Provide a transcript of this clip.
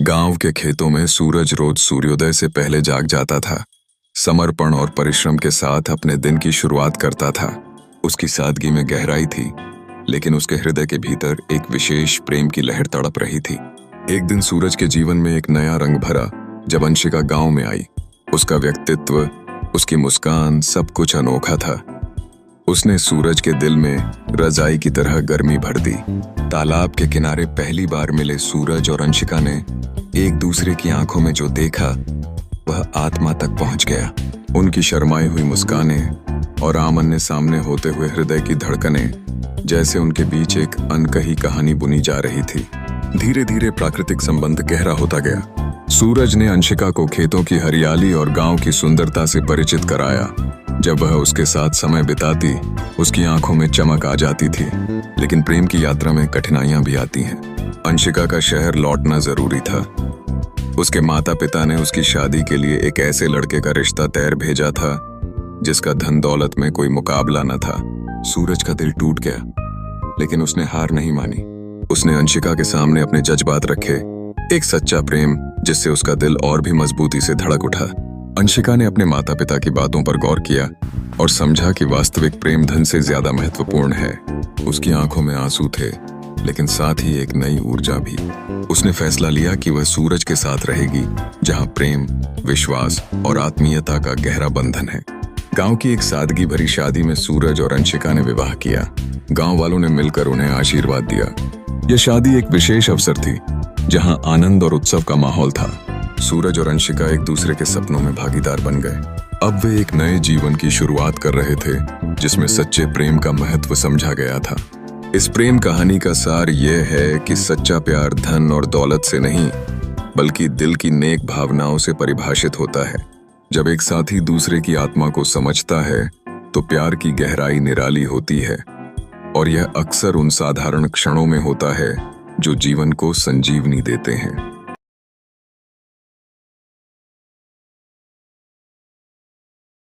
गांव के खेतों में सूरज रोज सूर्योदय से पहले जाग जाता था। समर्पण और परिश्रम के साथ अपने दिन की शुरुआत करता था। उसकी सादगी में गहराई थी, लेकिन उसके हृदय के भीतर एक विशेष प्रेम की लहर तड़प रही थी। एक दिन सूरज के जीवन में एक नया रंग भरा जब अंशिका गांव में आई। उसका व्यक्तित्व, उसकी मुस्कान, सब कुछ अनोखा था। उसने सूरज के दिल में रजाई की तरह गर्मी भर दी। तालाब के किनारे पहली बार मिले सूरज और अंशिका ने एक दूसरे की आंखों में जो देखा वह आत्मा तक पहुंच गया। उनकी शर्माई हुई मुस्कानें और आमने सामने होते हुए हृदय की धड़कनें, जैसे उनके बीच एक अनकही कहानी बुनी जा रही थी। धीरे धीरे प्राकृतिक संबंध गहरा होता गया। सूरज ने अंशिका को खेतों की हरियाली और गांव की सुंदरता से परिचित कराया। जब वह उसके साथ समय बिताती, उसकी आंखों में चमक आ जाती थी। लेकिन प्रेम की यात्रा में कठिनाइयां भी आती हैं। अंशिका का शहर लौटना जरूरी था। उसके माता पिता ने उसकी शादी के लिए एक ऐसे लड़के का रिश्ता तैयार भेजा था जिसका धन दौलत में कोई मुकाबला न था। सूरज का दिल टूट गया, लेकिन उसने हार नहीं मानी। उसने अंशिका के सामने अपने जज्बात रखे, एक सच्चा प्रेम जिससे उसका दिल और भी मजबूती से धड़क उठा। अंशिका ने अपने माता पिता की बातों पर गौर किया और समझा कि वास्तविक प्रेम धन से ज्यादा महत्वपूर्ण है। उसकी आंखों में आंसू थे, लेकिन साथ ही एक नई ऊर्जा भी। उसने फैसला लिया कि वह सूरज के साथ रहेगी, जहां प्रेम, विश्वास और आत्मीयता का गहरा बंधन है। गांव की एक सादगी भरी शादी में सूरज और अंशिका ने विवाह किया। गांव वालों ने मिलकर उन्हें आशीर्वाद दिया। यह शादी एक विशेष अवसर थी, जहां आनंद और उत्सव का माहौल था। सूरज और अंशिका एक दूसरे के सपनों में भागीदार बन गए। अब वे एक नए जीवन की शुरुआत कर रहे थे, जिसमें सच्चे प्रेम का महत्व समझा गया था। इस प्रेम कहानी का सार यह है कि सच्चा प्यार धन और दौलत से नहीं, बल्कि दिल की नेक भावनाओं से परिभाषित होता है। जब एक साथी दूसरे की आत्मा को समझता है, तो प्यार की गहराई निराली होती है, और यह अक्सर उन साधारण क्षणों में होता है जो जीवन को संजीवनी देते हैं।